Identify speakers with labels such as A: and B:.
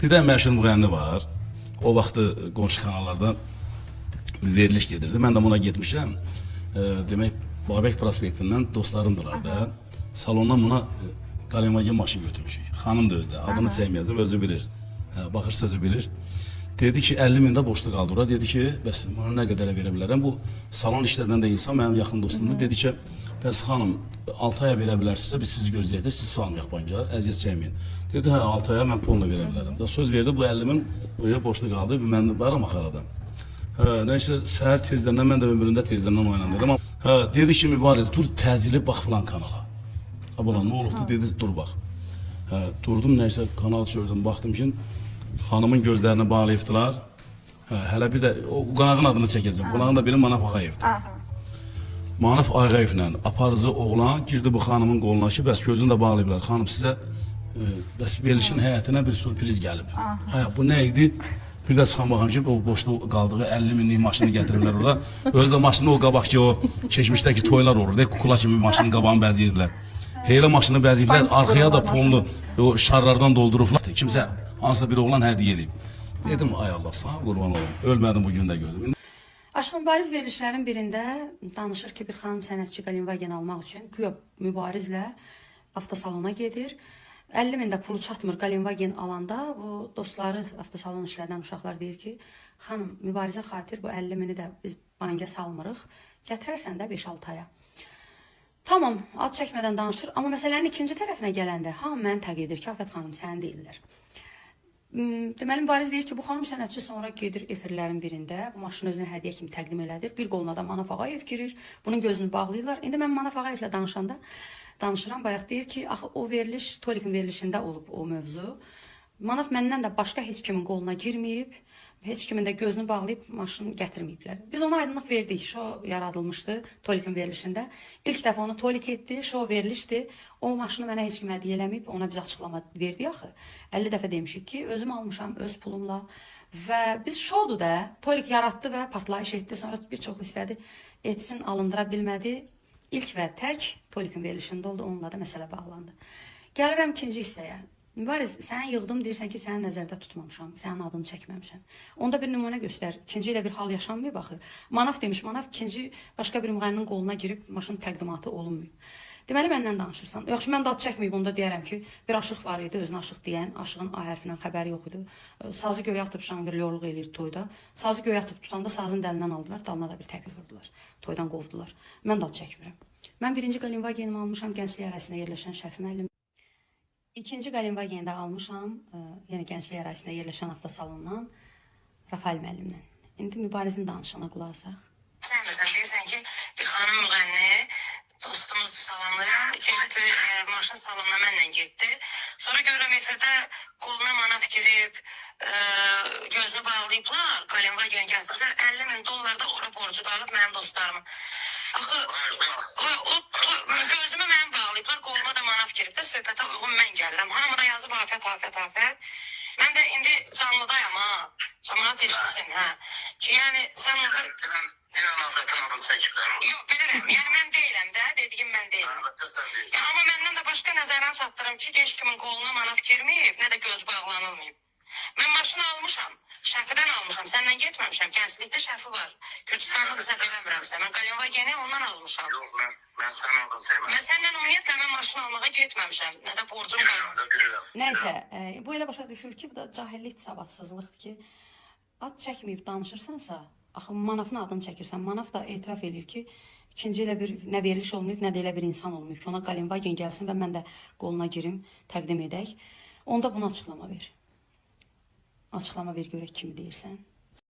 A: Bir də məşhur müğənni var. O vaxtı qonşu kanallardan veriliş gedirdi. Mən də buna getmişəm. Demək, Babək prospektindən dostlarımdılar da. Salondan buna Qalenvagen maşın götürmüşük. Xanım da özdə. Adını çəkməyəcəm, özü bilir. Baxır sözü bilir. Dedi ki 50.000 də boşluq qaldı ora. Dedi ki bəs bunu nə qədərə verə bilərəm? Bu salon işlərdən də insan mənim yaxın dostumdur. Dedi ki bəs xanım 6 aya verə bilərsinizsə biz sizi gözləyək də siz salmayaq banka, əziyyət çəkməyin. Dedi hə 6 aya mən pulla verə bilərəm. Da söz verdi bu 50.000 buraya boşluq qaldı. Mən varam axaradan. Nəysə səhər tezləndən mən də ömründə tezləndən oynandım. Dedi ki mübariz dur təcili bax filan kanala. Abla nə olubdu dedi dur bax. Durdum nəysə kanal gördüm baxdım ki xanımın gözlərini bağlayıbdılar. Hələ bir də o qonağın adını çəkəcəm. Qonağın da biri Manaf Ağayevdir. Manaf Ağayevlə aparıcı oğlan girdi bu xanımın qoluna ki bəs gözünü də bağlayıblar. Xanım sizə bəs verilişin həyətinə bir sürpriz gəlib. Bu nə idi? Bir də çıxan baxım ki o boşluq qaldığı 50.000'lik maşını gətiriblər ora. Özü də maşını o qabaq ki o keçmişdəki toylar olur. Kukula kimi maşının qabağını bəziyirdilər. Heylə maşını bəziyiblər, arkaya da ponlu o şarlardan doldurublar. Kimsə hansısa bir oğlan hədiyyə eləyib. Dedim ay Allah sağ qurban olum. Ölmədim bugün də gördüm.
B: Aşıq Mübariz verilişlərin birində danışır ki bir xanım sənətçi Qalenvagen almaq üçün güya Mübarizlə avtosalona gedir. 50.000 də pulu çatmır Qalenvagen alanda bu dostları avtosalon işlərdən uşaqlar deyir ki xanım Mübarizə xatir bu 50.000'i də biz banka salmırıq. Gətirərsən də 5-6 aya. Tamam, ad çəkmədən danışır. Amma məsələnin ikinci tərəfinə gələndə hamı məni təqid edir ki, Afət xanım səni deyirlər. Deməli Mübariz deyir ki, bu xanım sənətçi sonra gedir efirlərin birində bu maşını özünə hədiyyə kimi təqdim elədir. Bir qoluna da Manaf Ağayev girir. Bunun gözünü bağlayırlar. İndi mən Manaf Ağayevlə danışıram. Bayaq deyir ki, axı o veriliş Tolikin verilişində olub o mövzu. Manaf məndən də başqa heç kimin qoluna girməyib. Heç kimin də gözünü bağlayıb maşını gətirməyiblər. Biz ona aydınlıq verdik. Şou yaradılmışdı Tolikin verilişində. İlk dəfə onu Tolik etdi. Şou verilişdi. O maşını mənə heç kim hədiyyə eləməyib. Ona biz açıqlama verdik axı. 50 dəfə demişik ki, özüm almışam öz pulumla. Və biz şoudur da Tolik yaratdı və partlayış etdi. Sonra bir çox istədi etsin, alındıra bilmədi. İlk və tək Tolikin verilişində oldu. Onunla da məsələ bağlandı. Gəlirəm ikinci hissəyə. Mübariz, səni yığdım, deyirsən ki, səni nəzərdə tutmamışam, sənin adını çəkməmişəm. Onda bir nümunə göstər, ikinci ilə bir hal yaşanmayıb axı. Manaf demiş, Manaf ikinci başqa bir müğənninin qoluna girib maşın təqdimatı olunmayıb. Deməli, məndən danışırsan. Yaxşı, mən də ad çəkməyib, onda deyərəm ki, bir aşıq var idi, özünə aşıq deyən, aşığın A hərfindən xəbəri yox idi. Sazı göyə atıb şanqırlyorluq eləyir toyda. Sazı göyə atıb tutanda sazın dəlindən aldılar, dalına da bir təpik vurdular. Toydan qovdular. Mən də ad çəkmirəm. Mən birinci Qalenvagenimi almışam, gənclik ərazisində yerləşən Şəfi müəllim. İkinci Qalenvagen'i də almışam, yəni gənclik ərazisində yerləşən avtosalondan Rafael müəllimlə. İndi Mübarizin danışığına qulaq asaq.
C: Sən məsələn deyirsən ki, bir xanım müğənni dostumuzdur salamlayır, gedib maşın salonuna mənlə getdi. Sonra görürəm efirdə qoluna Manaf girib, gözünü bağlayıblar, Qalenvagen gətirirlər, 50.000 dollar da ora borcu qalıb mənim dostlarımın. Axı, gözümü mənim bağlayıblar, qoluma da Manaf girib də söhbətə uyğun mən gəlirəm. Hamı da yazıb afət. Mən də indi canlıdayam ha, cəmaat eşitsin hə. Ki yəni sən orada...
D: İnan afətin adını çəkirəm.
C: Yox, bilirəm, yəni mən deyiləm də, dediyim mən deyiləm. Amma məndən də başqa nəzərdən çatdırım ki, heç kimin qoluna Manaf girməyib, nə də göz bağlanılmayıb. Mən maşını almışam, Şəfidən almışam, səndən getməmişəm, gənclikdə Şəfi var. Kürdistanlı da səhv eləmirəmsə, mən Qalenvageni ondan almışam.
D: Yox, mən sənin adını çəkməm.
C: Mən səndən ümumiyyətlə mən maşını almağa getməmişəm, nə də borcum qalıb.
B: Nəysə, bu elə başa düşür ki, bu da cahillik, savadsızlıqdır ki, ad çəkməyib danışırsansa, axı Manafın adını çəkirsən, Manaf da etiraf edir ki, ikinci ilə bir nə veriliş olmayıb, nə də elə bir insan olmayıb ki, ona Qalenvagen gəlsin və mən də qoluna girim, təqdim edək. Onda bunu açıqlama ver. Açıqlama ver görək kimi deyirsən.